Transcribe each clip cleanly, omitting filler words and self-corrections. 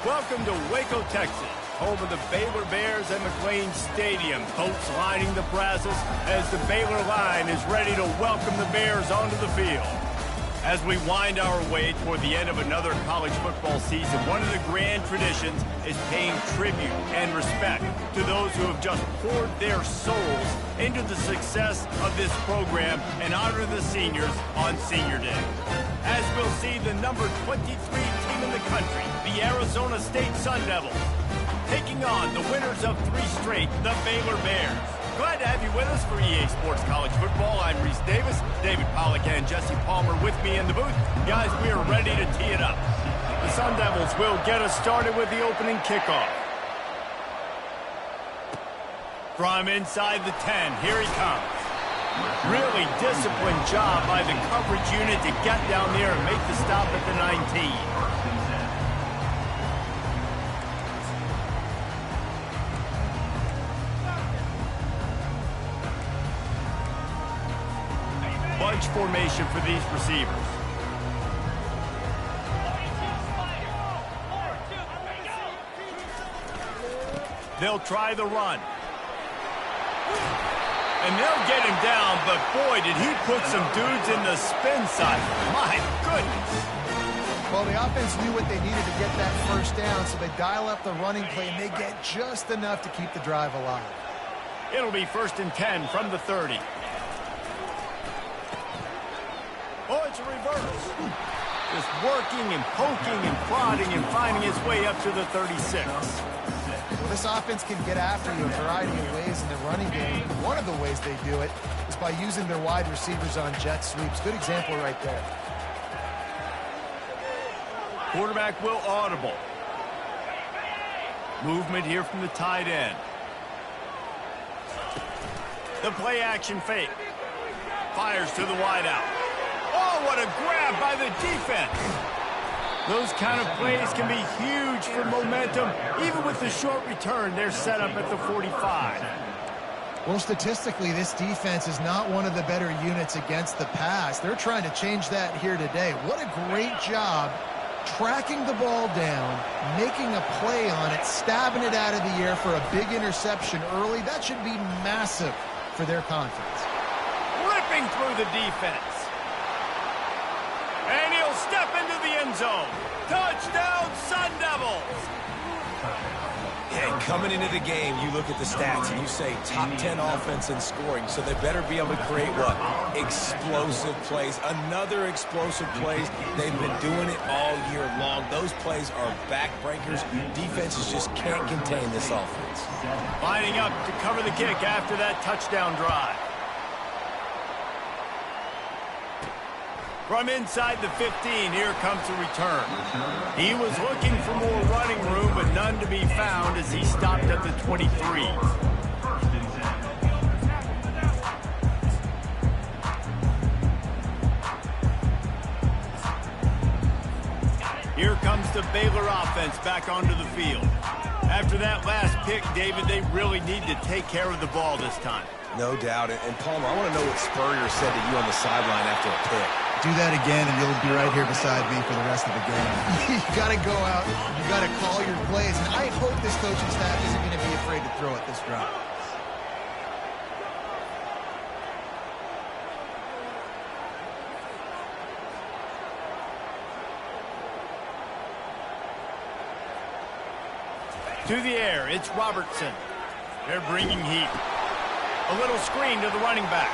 Welcome to Waco, Texas, home of the Baylor Bears and McLean Stadium. Boats lining the brazos as the Baylor line is ready to welcome the Bears onto the field. As we wind our way toward the end of another college football season, one of the grand traditions is paying tribute and respect to those who have just poured their souls into the success of this program and honor the seniors on Senior Day. As we'll see, the number 23 team in the country, the Arizona State Sun Devils, taking on the winners of 3 straight, the Baylor Bears. Glad to have you with us for EA Sports College Football. I'm Reese Davis, David Pollack and Jesse Palmer with me in the booth. Guys, we are ready to tee it up. The Sun Devils will get us started with the opening kickoff. From inside the 10, here he comes. Really disciplined job by the coverage unit to get down there and make the stop at the 19. Bunch formation for these receivers. They'll try the run. And they'll get him down, but boy, did he put some dudes in the spin side. My goodness. Well, the offense knew what they needed to get that first down, so they dial up the running play, and they get just enough to keep the drive alive. It'll be 1st and 10 from the 30. Oh, it's a reverse. Just working and poking and prodding and finding his way up to the 36. Well, this offense can get after you a variety of ways in the running game. One of the ways they do it is by using their wide receivers on jet sweeps. Good example right there. Quarterback will audible. Movement here from the tight end. The play action fake. Fires to the wideout. Oh, what a grab by the defense. Those kind of plays can be huge for momentum. Even with the short return, they're set up at the 45. Well, statistically, this defense is not one of the better units against the pass. They're trying to change that here today. What a great job tracking the ball down, making a play on it, stabbing it out of the air for a big interception early. That should be massive for their confidence. Ripping through the defense. And he'll step into the end zone. Touchdown, Sun Devils! Yeah, coming into the game, you look at the stats and you say top 10 offense in scoring, so they better be able to create what? Explosive plays. Another explosive plays. They've been doing it all year long. Those plays are backbreakers. Defenses just can't contain this offense. Lining up to cover the kick after that touchdown drive. From inside the 15, here comes the return. He was looking for more running room, but none to be found as he stopped at the 23. Here comes the Baylor offense back onto the field. After that last pick, David, they really need to take care of the ball this time. No doubt. And Palmer, I want to know what Spurrier said to you on the sideline after a pick. Do that again, and you'll be right here beside me for the rest of the game. You got to go out. You got to call your plays. And I hope this coaching staff isn't going to be afraid to throw it this drive. To the air, it's Robertson. They're bringing heat. A little screen to the running back.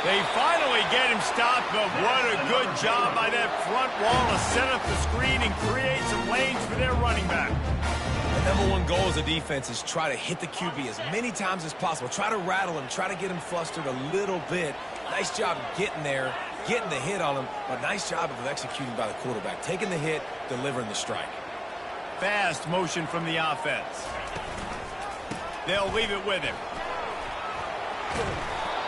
They finally get him stopped, but what a good job by that front wall to set up the screen and create some lanes for their running back. The #1 goal as a defense is try to hit the QB as many times as possible. Try to rattle him, try to get him flustered a little bit. Nice job getting there, getting the hit on him, but nice job of executing by the quarterback. Taking the hit, delivering the strike. Fast motion from the offense. They'll leave it with him.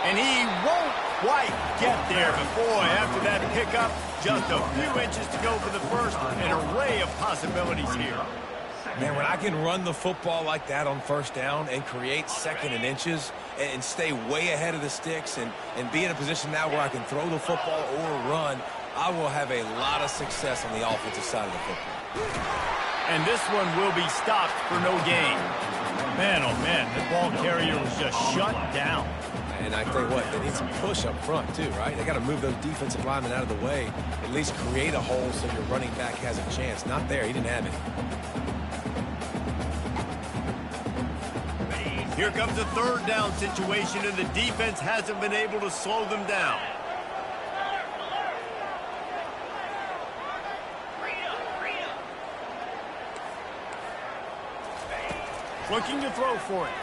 And he won't quite get there, but boy, after that pickup, just a few inches to go for the first. An array of possibilities here. Man, when I can run the football like that on first down and create second and inches and stay way ahead of the sticks and be in a position now where I can throw the football or run, I will have a lot of success on the offensive side of the football. And this one will be stopped for no gain. Man, oh man, the ball carrier was just shut down. And I tell you what, they need some push up front too, right? They got to move those defensive linemen out of the way, at least create a hole so your running back has a chance. Not there, he didn't have it. Here comes a third down situation, and the defense hasn't been able to slow them down. Looking to throw for it.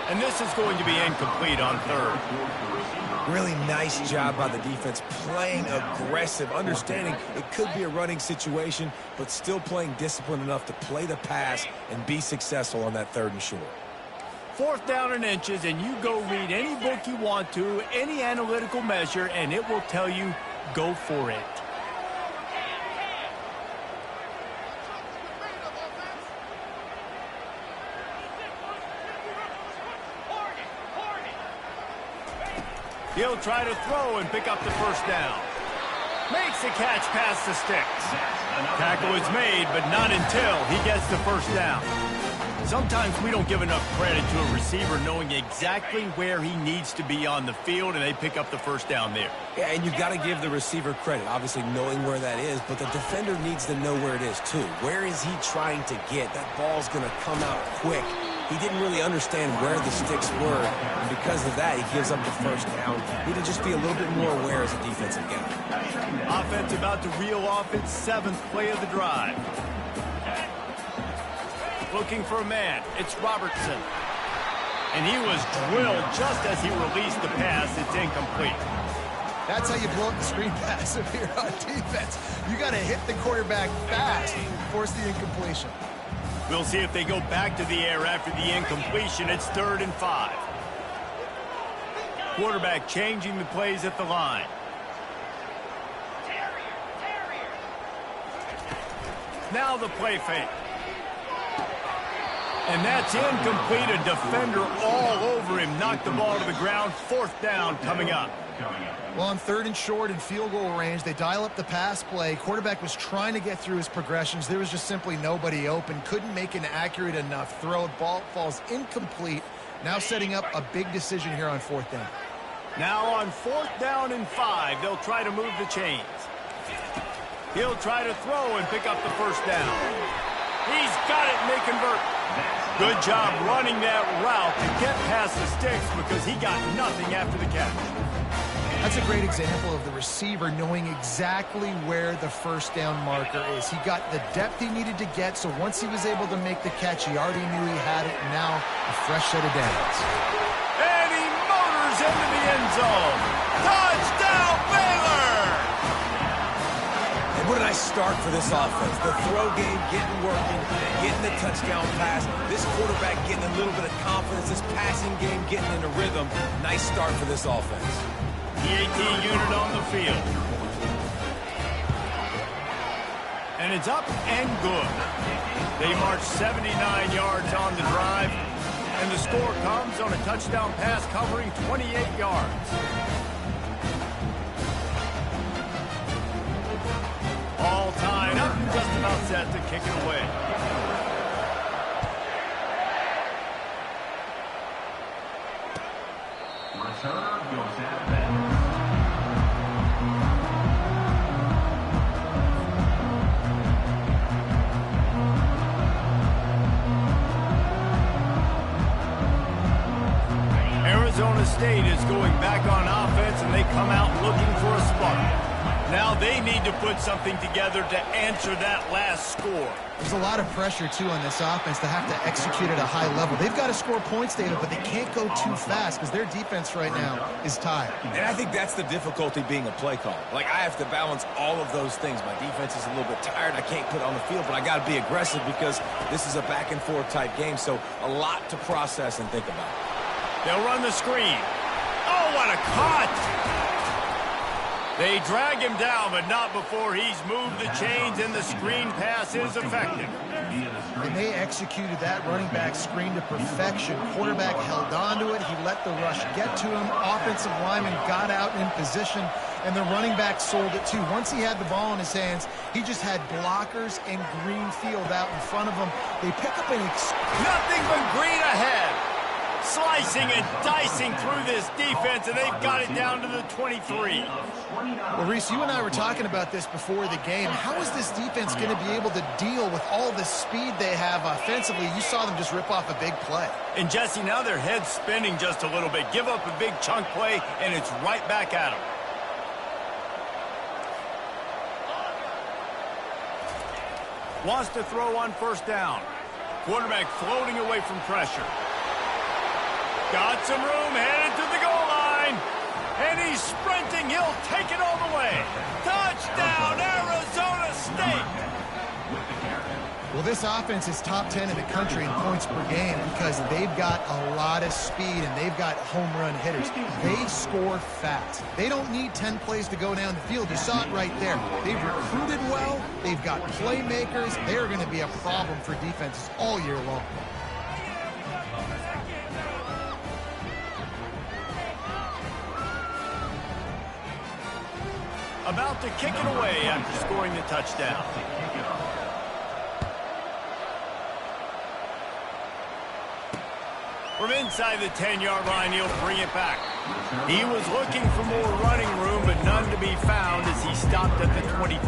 And this is going to be incomplete on third. Really nice job by the defense, playing aggressive, understanding it could be a running situation, but still playing disciplined enough to play the pass and be successful on that 3rd and short. 4th down and inches, and you go read any book you want to, any analytical measure, and it will tell you, go for it. He'll try to throw and pick up the 1st down. Makes the catch past the sticks. Tackle is made, but not until he gets the 1st down. Sometimes we don't give enough credit to a receiver knowing exactly where he needs to be on the field, and they pick up the 1st down there. Yeah, and you've got to give the receiver credit, obviously knowing where that is, but the defender needs to know where it is too. Where is he trying to get? That ball's going to come out quick. He didn't really understand where the sticks were, and because of that, he gives up the 1st down. Need to just be a little bit more aware as a defensive guy. Offense about to reel off its 7th play of the drive. Looking for a man. It's Robertson. And he was drilled just as he released the pass. It's incomplete. That's how you blow up the screen pass if you're on defense. You got to hit the quarterback fast and force the incompletion. We'll see if they go back to the air after the incompletion. It's 3rd and 5. Quarterback changing the plays at the line. Now the play fake. And that's incomplete. A defender all over him. Knocked the ball to the ground. 4th down coming up. Well, on 3rd and short in field goal range, they dial up the pass play. Quarterback was trying to get through his progressions. There was just simply nobody open. Couldn't make an accurate enough throw. Ball falls incomplete. Now setting up a big decision here on 4th down. Now on 4th down and 5, they'll try to move the chains. He'll try to throw and pick up the 1st down. He's got it, and they convert. Good job running that route to get past the sticks because he got nothing after the catch. That's a great example of the receiver knowing exactly where the 1st down marker is. He got the depth he needed to get, so once he was able to make the catch, he already knew he had it, and now a fresh set of downs. And he motors into the end zone. Touchdown, Baylor! And what a nice start for this offense. The throw game getting working, getting the touchdown pass. This quarterback getting a little bit of confidence. This passing game getting in a rhythm. Nice start for this offense. The 18 unit on the field. And it's up and good. They march 79 yards on the drive, and the score comes on a touchdown pass covering 28 yards. All tied up, just about set to kick it away. Return goes at that. Arizona State is going back on offense, and they come out looking for a spark. Now they need to put something together to answer that last score. There's a lot of pressure, too, on this offense to have to execute at a high level. They've got to score points, David, but they can't go too fast because their defense right now is tired. And I think that's the difficulty being a play caller. Like, I have to balance all of those things. My defense is a little bit tired. I can't put it on the field, but I got to be aggressive because this is a back-and-forth type game, so a lot to process and think about. They'll run the screen. Oh, what a cut! They drag him down, but not before he's moved the chains, and the screen pass is effective. And they executed that running back screen to perfection. Quarterback held on to it. He let the rush get to him. Offensive lineman got out in position. And the running back sold it too. Once he had the ball in his hands, he just had blockers and green field out in front of him. They pick up nothing but green ahead. Slicing and dicing through this defense, and they've got it down to the 23. Well, Reese, you and I were talking about this before the game. How is this defense going to be able to deal with all the speed they have offensively? You saw them just rip off a big play. And, Jesse, now their head's spinning just a little bit. Give up a big chunk play, and it's right back at them. Wants to throw on first down. Quarterback floating away from pressure. Got some room, headed to the goal line. And he's sprinting. He'll take it all the way. Touchdown, Arizona State. Well, this offense is top 10 in the country in points per game because they've got a lot of speed and they've got home run hitters. They score fast. They don't need 10 plays to go down the field. You saw it right there. They've recruited well. They've got playmakers. They're going to be a problem for defenses all year long. About to kick it away after scoring the touchdown. From inside the 10-yard line, he'll bring it back. He was looking for more running room, but none to be found as he stopped at the 23.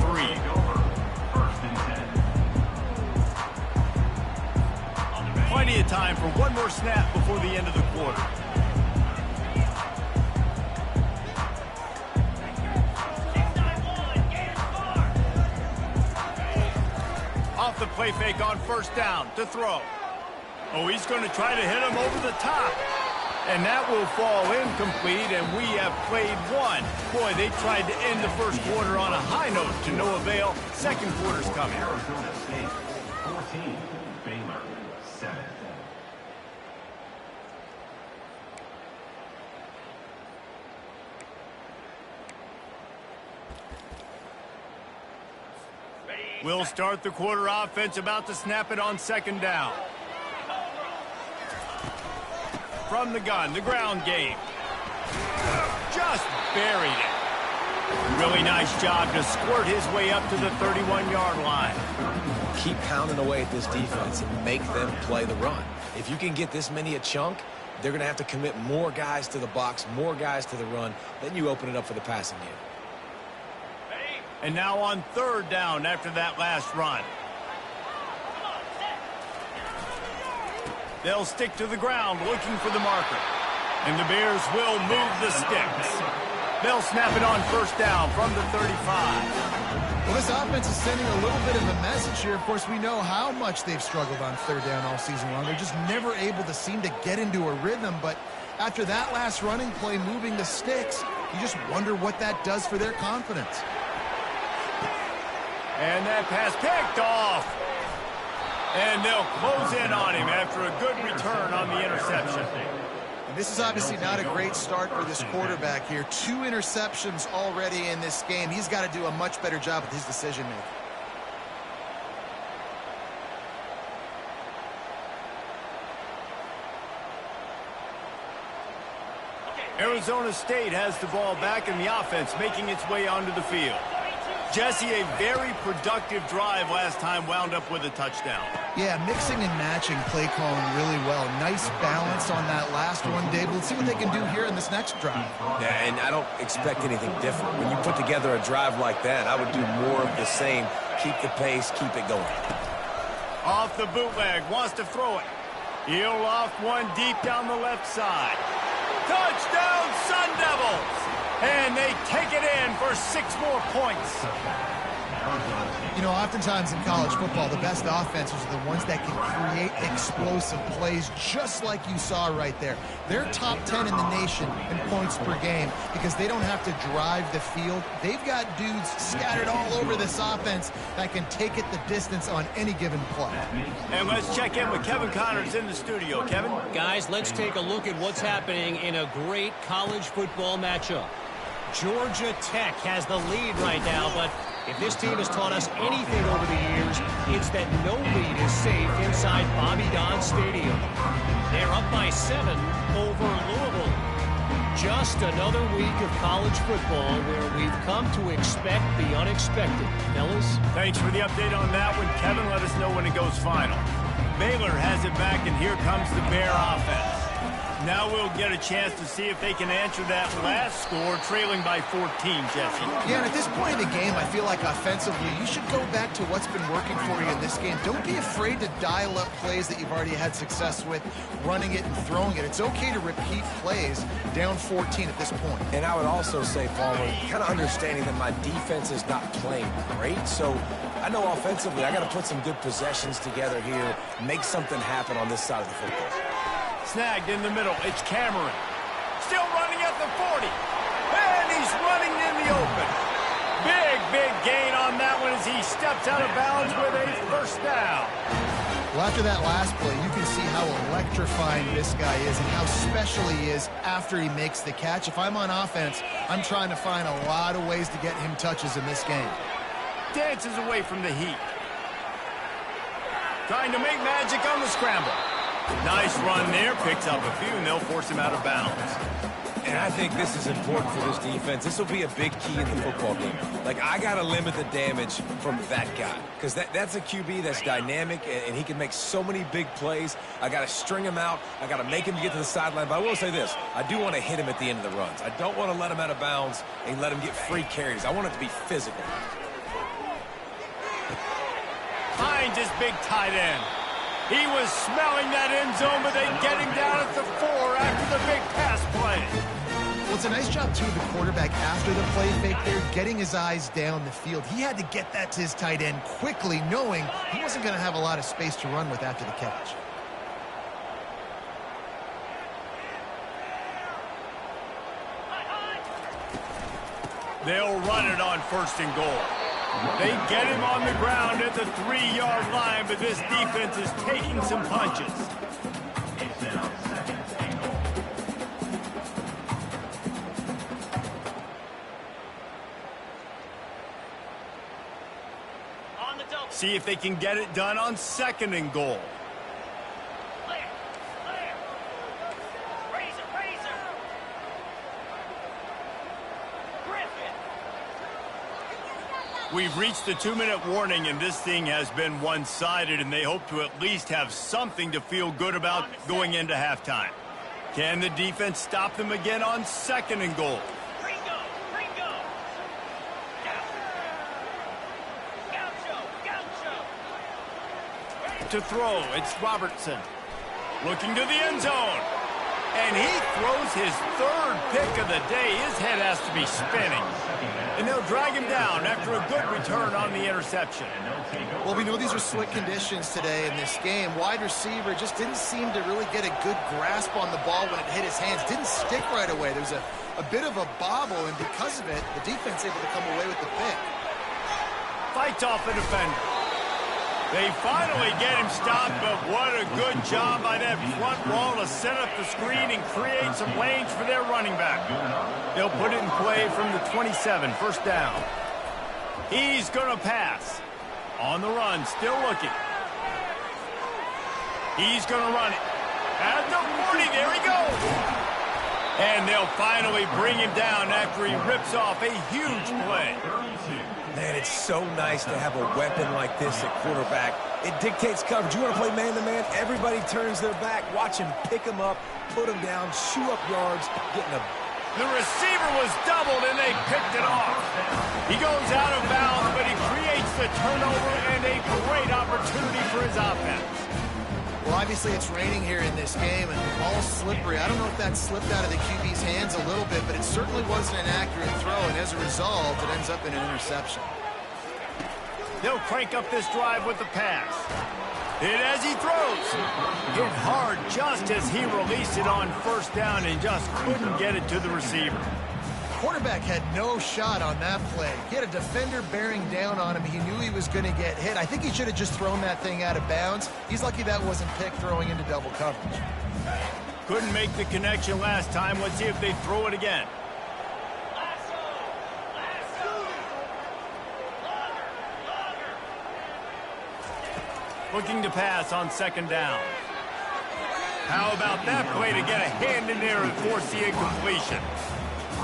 Plenty of time for one more snap before the end of the quarter. Off the play fake on first down to throw. Oh, he's going to try to hit him over the top. And that will fall incomplete, and we have played one. Boy, they tried to end the first quarter on a high note to no avail. Second quarter's coming. Arizona State 14, Baylor 7. We'll start the quarter offense, about to snap it on second down. From the gun, the ground game. Just buried it. Really nice job to squirt his way up to the 31-yard line. Keep pounding away at this defense and make them play the run. If you can get this many a chunk, they're going to have to commit more guys to the box, more guys to the run. Then you open it up for the passing game. And now on third down after that last run. They'll stick to the ground looking for the marker. And the Bears will move the sticks. They'll snap it on first down from the 35. Well, this offense is sending a little bit of a message here. Of course, we know how much they've struggled on third down all season long. They're just never able to seem to get into a rhythm. But after that last running play, moving the sticks, you just wonder what that does for their confidence. And that pass picked off. And they'll close in on him after a good return on the interception. And this is obviously not a great start for this quarterback here. 2 interceptions already in this game. He's got to do a much better job with his decision-making. Arizona State has the ball back in the offense, making its way onto the field. Jesse, a very productive drive last time, wound up with a touchdown. Yeah, mixing and matching play calling really well. Nice balance on that last one, Dave. Let's see what they can do here in this next drive. Yeah, and I don't expect anything different. When you put together a drive like that, I would do more of the same. Keep the pace, keep it going. Off the bootleg, wants to throw it. He'll loft one deep down the left side. Touchdown, Sun Devils! And they take it in for 6 more points. You know, oftentimes in college football, the best offenses are the ones that can create explosive plays, just like you saw right there. They're top 10 in the nation in points per game because they don't have to drive the field. They've got dudes scattered all over this offense that can take it the distance on any given play. And let's check in with Kevin Connors in the studio. Kevin? Guys, let's take a look at what's happening in a great college football matchup. Georgia Tech has the lead right now, but if this team has taught us anything over the years, it's that no lead is safe inside Bobby Dodd Stadium. They're up by 7 over Louisville. Just another week of college football where we've come to expect the unexpected. Fellas? Thanks for the update on that one, Kevin. Let us know when it goes final. Baylor has it back, and here comes the Bear offense. Now we'll get a chance to see if they can answer that last score, trailing by 14, Jesse. Yeah, and at this point in the game, I feel like offensively, you should go back to what's been working for you in this game. Don't be afraid to dial up plays that you've already had success with, running it and throwing it. It's okay to repeat plays down 14 at this point. And I would also say, Palmer, kind of understanding that my defense is not playing great, so I know offensively I got to put some good possessions together here, make something happen on this side of the football. Snagged in the middle. It's Cameron. Still running at the 40. And he's running in the open. Big gain on that one as he steps out of bounds with a first down. Well, after that last play, you can see how electrifying this guy is and how special he is after he makes the catch. If I'm on offense, I'm trying to find a lot of ways to get him touches in this game. Dances away from the heat. Trying to make magic on the scramble. Nice run there. Picks up a few, and they'll force him out of bounds. And I think this is important for this defense. This will be a big key in the football game. Like, I got to limit the damage from that guy. Because that's a QB that's dynamic, and he can make so many big plays. I got to string him out. I got to make him get to the sideline. But I will say this. I do want to hit him at the end of the runs. I don't want to let him out of bounds and let him get free carries. I want it to be physical. Finds his big tight end. He was smelling that end zone, but they get him down at the 4 after the big pass play. Well, it's a nice job, too, of the quarterback after the play fake there, getting his eyes down the field. He had to get that to his tight end quickly, knowing he wasn't going to have a lot of space to run with after the catch. They'll run it on 1st and goal. They get him on the ground at the 3-yard line, but this defense is taking some punches. See if they can get it done on 2nd and goal. We've reached the 2-minute warning, and this thing has been one-sided, and they hope to at least have something to feel good about going into halftime. Can the defense stop them again on 2nd and goal? To throw, it's Robertson. Looking to the end zone. And he throws his 3rd pick of the day. His head has to be spinning. And they'll drag him down after a good return on the interception. Well, we know these are slick conditions today in this game. Wide receiver just didn't seem to really get a good grasp on the ball when it hit his hands. Didn't stick right away. There's a bit of a bobble, and because of it, the defense able to come away with the pick. Fights off the defender. They finally get him stopped, but what a good job by that front wall to set up the screen and create some lanes for their running back. They'll put it in play from the 27, 1st down. He's going to pass. On the run, still looking. He's going to run it. At the 40, there he goes. And they'll finally bring him down after he rips off a huge play. Man, it's so nice to have a weapon like this at quarterback. It dictates coverage. You want to play man-to-man? Everybody turns their back. Watch him pick him up, put him down, shoot up yards, getting a... The receiver was doubled, and they picked it off. He goes out of bounds, but he creates the turnover and a great opportunity for his offense. Well, obviously it's raining here in this game and all slippery. I don't know if that slipped out of the QB's hands a little bit, but it certainly wasn't an accurate throw, and as a result, it ends up in an interception. They'll crank up this drive with the pass. Hit as he throws. Hit hard just as he released it on 1st down and just couldn't get it to the receiver. Quarterback had no shot on that play. He had a defender bearing down on him. He knew he was going to get hit. I think he should have just thrown that thing out of bounds. He's lucky that wasn't picked throwing into double coverage. Couldn't make the connection last time. Let's see if they throw it again. Looking to pass on 2nd down. How about that play to get a hand in there and force the incompletion?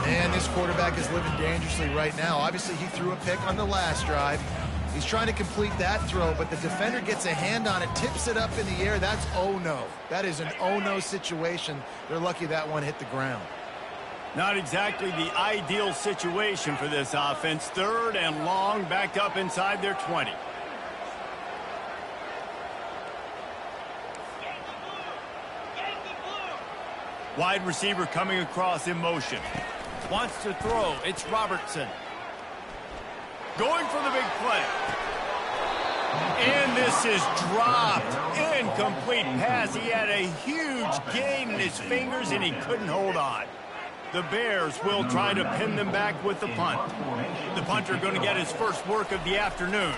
And this quarterback is living dangerously right now. Obviously, he threw a pick on the last drive. He's trying to complete that throw, but the defender gets a hand on it, tips it up in the air. That's oh-no. That is an oh-no situation. They're lucky that one hit the ground. Not exactly the ideal situation for this offense. 3rd and long, backed up inside their 20. Wide receiver coming across in motion. Wants to throw. It's Robertson. Going for the big play. And this is dropped. Incomplete pass. He had a huge gain in his fingers, and he couldn't hold on. The Bears will try to pin them back with the punt. The punter going to get his first work of the afternoon.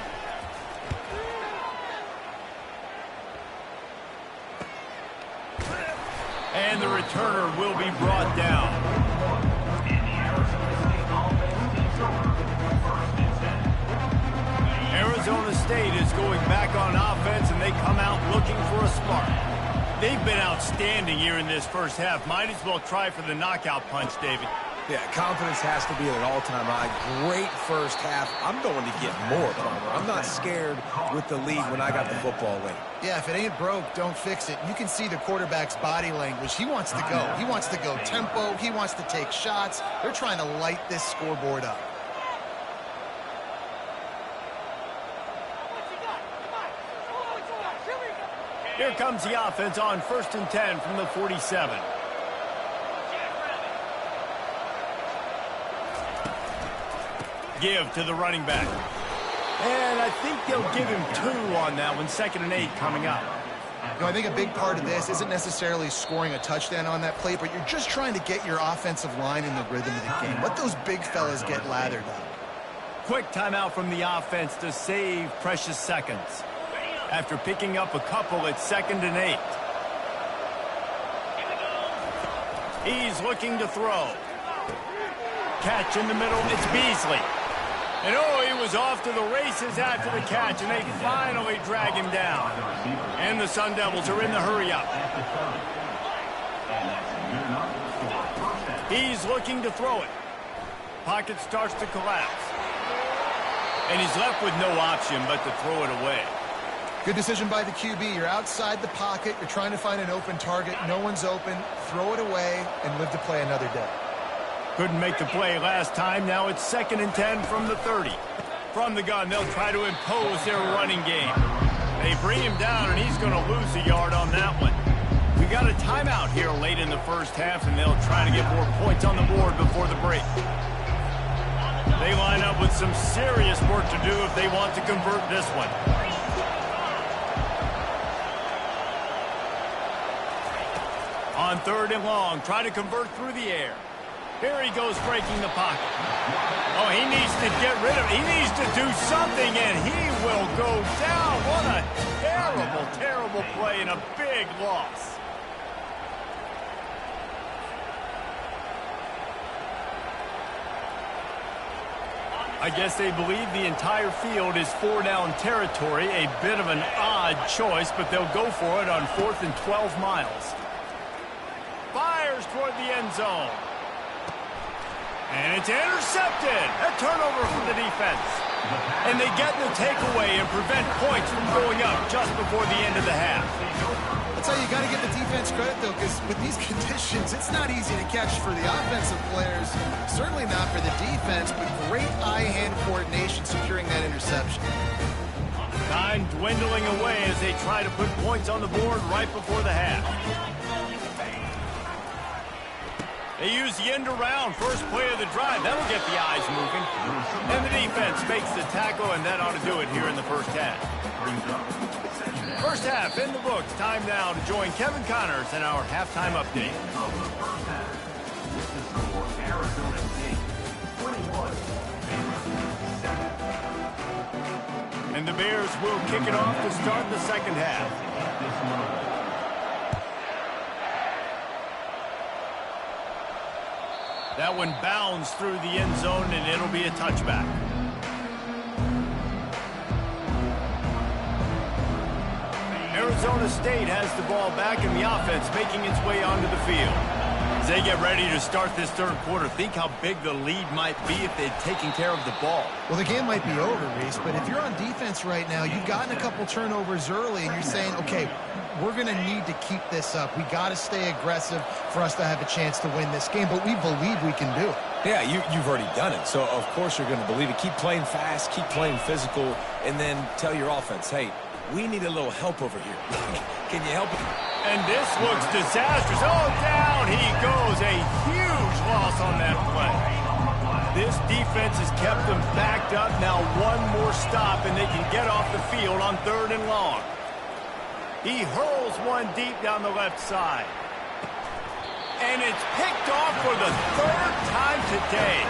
And the returner will be brought down. Arizona State is going back on offense, and they come out looking for a spark. They've been outstanding here in this first half. Might as well try for the knockout punch, David. Yeah, confidence has to be at an all-time high. Great first half. I'm going to get more, Palmer. I'm not scared with the lead when I got the football late. Yeah, if it ain't broke, don't fix it. You can see the quarterback's body language. He wants to go. He wants to go tempo. He wants to take shots. They're trying to light this scoreboard up. Here comes the offense on 1st and 10 from the 47. Give to the running back. And I think they'll give him 2 on that one. 2nd and 8 coming up. You know, I think a big part of this isn't necessarily scoring a touchdown on that play, but you're just trying to get your offensive line in the rhythm of the game. Let those big fellas get lathered up. Quick timeout from the offense to save precious seconds. After picking up a couple, it's 2nd and 8. He's looking to throw. Catch in the middle, it's Beasley. And oh, he was off to the races after the catch, and they finally drag him down. And the Sun Devils are in the hurry-up. He's looking to throw it. Pocket starts to collapse. And he's left with no option but to throw it away. Good decision by the QB. You're outside the pocket. You're trying to find an open target. No one's open. Throw it away and live to play another day. Couldn't make the play last time. Now it's 2nd and 10 from the 30. From the gun, they'll try to impose their running game. They bring him down, and he's going to lose a yard on that one. We got a timeout here late in the first half, and they'll try to get more points on the board before the break. They line up with some serious work to do if they want to convert this one. On 3rd and long, try to convert through the air. Here he goes breaking the pocket. Oh, he needs to get rid of it. He needs to do something, and he will go down. What a terrible, terrible play and a big loss. I guess they believe the entire field is 4-down territory. A bit of an odd choice, but they'll go for it on 4th and 12 miles. Fires toward the end zone. And it's intercepted. A turnover from the defense. And they get the takeaway and prevent points from going up just before the end of the half. That's how you got to give the defense credit, though, because with these conditions, it's not easy to catch for the offensive players. Certainly not for the defense, but great eye-hand coordination securing that interception. Time dwindling away as they try to put points on the board right before the half. They use the end around, first play of the drive. That'll get the eyes moving. And the defense makes the tackle, and that ought to do it here in the first half. First half in the books. Time now to join Kevin Connors in our halftime update. And the Bears will kick it off to start the second half. That one bounds through the end zone, and it'll be a touchback. Arizona State has the ball back and the offense making its way onto the field. As they get ready to start this third quarter, think how big the lead might be if they'd taken care of the ball. Well, the game might be over, Reese, but if you're on defense right now, you've gotten a couple turnovers early, and you're saying, okay, we're going to need to keep this up. We got to stay aggressive for us to have a chance to win this game, but we believe we can do it. Yeah, you've already done it, so of course you're going to believe it. Keep playing fast, keep playing physical, and then tell your offense, hey, we need a little help over here. Can you help? And this looks disastrous. Oh, down he goes. A huge loss on that play. This defense has kept them backed up. Now one more stop, and they can get off the field on 3rd and long. He hurls one deep down the left side. And it's picked off for the 3rd time today.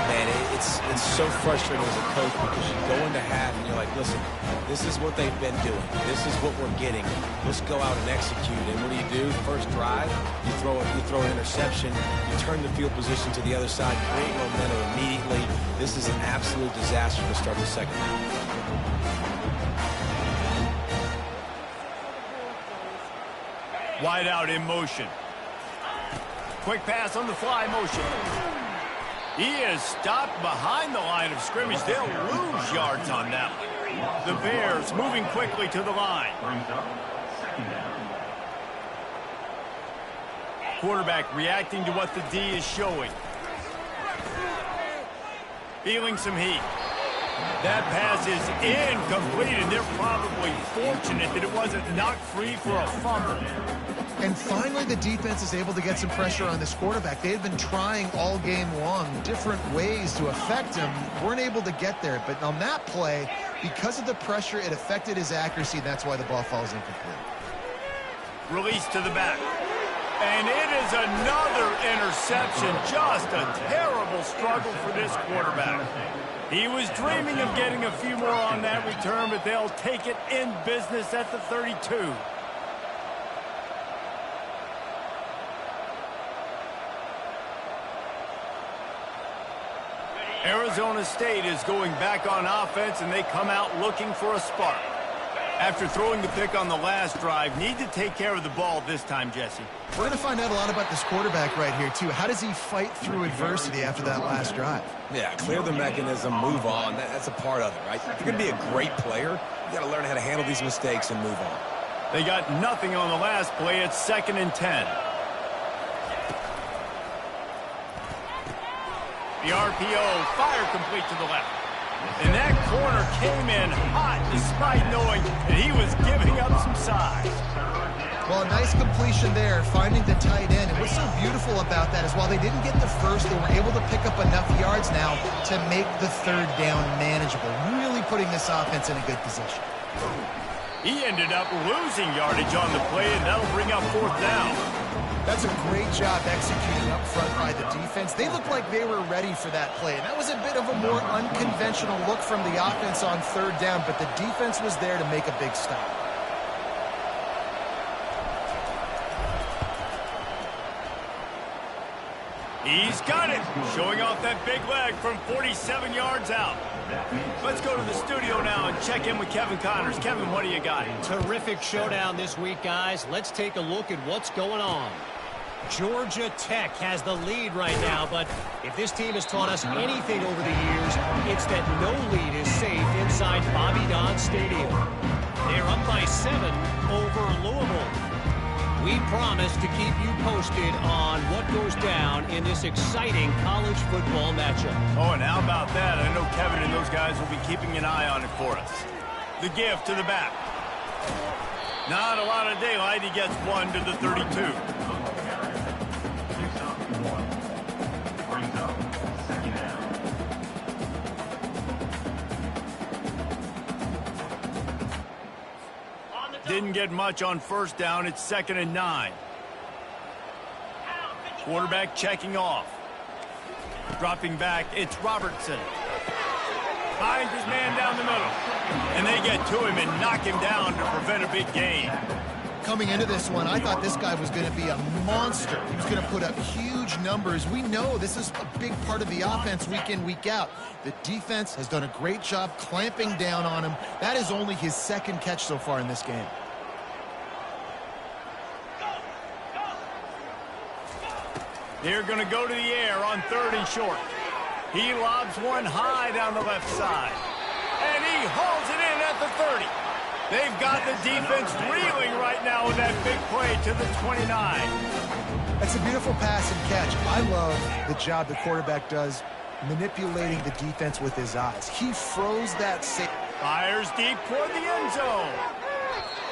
Man, it's so frustrating as a coach because you go into half and you're like, listen, this is what they've been doing. This is what we're getting. Let's go out and execute. And what do? First drive, you throw an interception, you turn the field position to the other side, create momentum immediately. This is an absolute disaster to start the second half. Wide out in motion. Quick pass on the fly motion. He is stopped behind the line of scrimmage. They'll lose yards on that one. The Bears moving quickly to the line. Quarterback reacting to what the D is showing. Feeling some heat. That pass is incomplete, and they're probably fortunate that it wasn't knocked free for a fumble. And finally, the defense is able to get some pressure on this quarterback. They had been trying all game long different ways to affect him. Weren't able to get there. But on that play, because of the pressure, it affected his accuracy. That's why the ball falls incomplete. Release to the back. And it is another interception. Just a terrible struggle for this quarterback. He was dreaming of getting a few more on that return, but they'll take it in business at the 32. Arizona State is going back on offense, and they come out looking for a spark. After throwing the pick on the last drive, need to take care of the ball this time, Jesse. We're going to find out a lot about this quarterback right here, too. How does he fight through adversity after that last drive? Yeah, clear the mechanism, move on. That's a part of it, right? If you're going to be a great player, you got to learn how to handle these mistakes and move on. They got nothing on the last play. It's 2nd and 10. The RPO, fire complete to the left. And that corner came in hot despite knowing that he was giving up some size. Well, a nice completion there, finding the tight end. And what's so beautiful about that is while they didn't get the first, they were able to pick up enough yards now to make the 3rd down manageable, really putting this offense in a good position. He ended up losing yardage on the play, and that'll bring up 4th down. That's a great job executing up front by the defense. They looked like they were ready for that play. And that was a bit of a more unconventional look from the offense on 3rd down, but the defense was there to make a big stop. He's got it, showing off that big leg from 47 yards out. Let's go to the studio now and check in with Kevin Connors. Kevin, what do you got? Terrific showdown this week, guys. Let's take a look at what's going on. Georgia Tech has the lead right now, but if this team has taught us anything over the years, it's that no lead is safe inside Bobby Dodd Stadium. They're up by 7 over Louisville. We promise to keep you posted on what goes down in this exciting college football matchup. Oh, and how about that? I know Kevin and those guys will be keeping an eye on it for us. The give to the back. Not a lot of daylight. He gets 1 to the 32. Didn't get much on 1st down. It's 2nd and 9. Quarterback checking off. Dropping back, it's Robertson. Finds his man down the middle. And they get to him and knock him down to prevent a big gain. Coming into this one, I thought this guy was going to be a monster. He was going to put up huge numbers. We know this is a big part of the offense week in, week out. The defense has done a great job clamping down on him. That is only his 2nd catch so far in this game. They're going to go to the air on 3rd and short. He lobs one high down the left side. And he hauls it in at the 30. They've got the defense reeling right now with that big play to the 29. That's a beautiful pass and catch. I love the job the quarterback does manipulating the defense with his eyes. He froze that safety. Fires deep toward the end zone.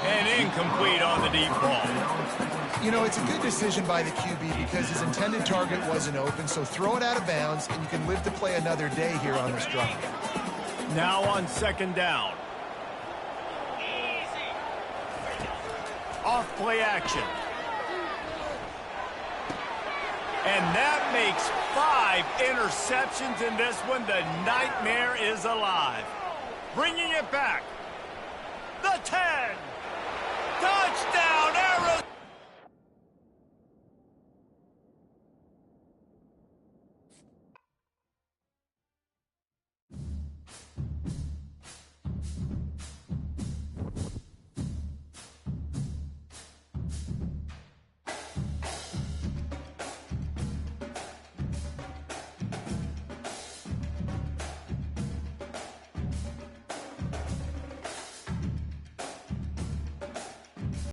And incomplete on the deep ball. You know, it's a good decision by the QB because his intended target wasn't open, so throw it out of bounds, and you can live to play another day here on this drive. Now on 2nd down. Off play action. And that makes 5 interceptions in this one. The nightmare is alive. Bringing it back. The 10. Touchdown, Arizona.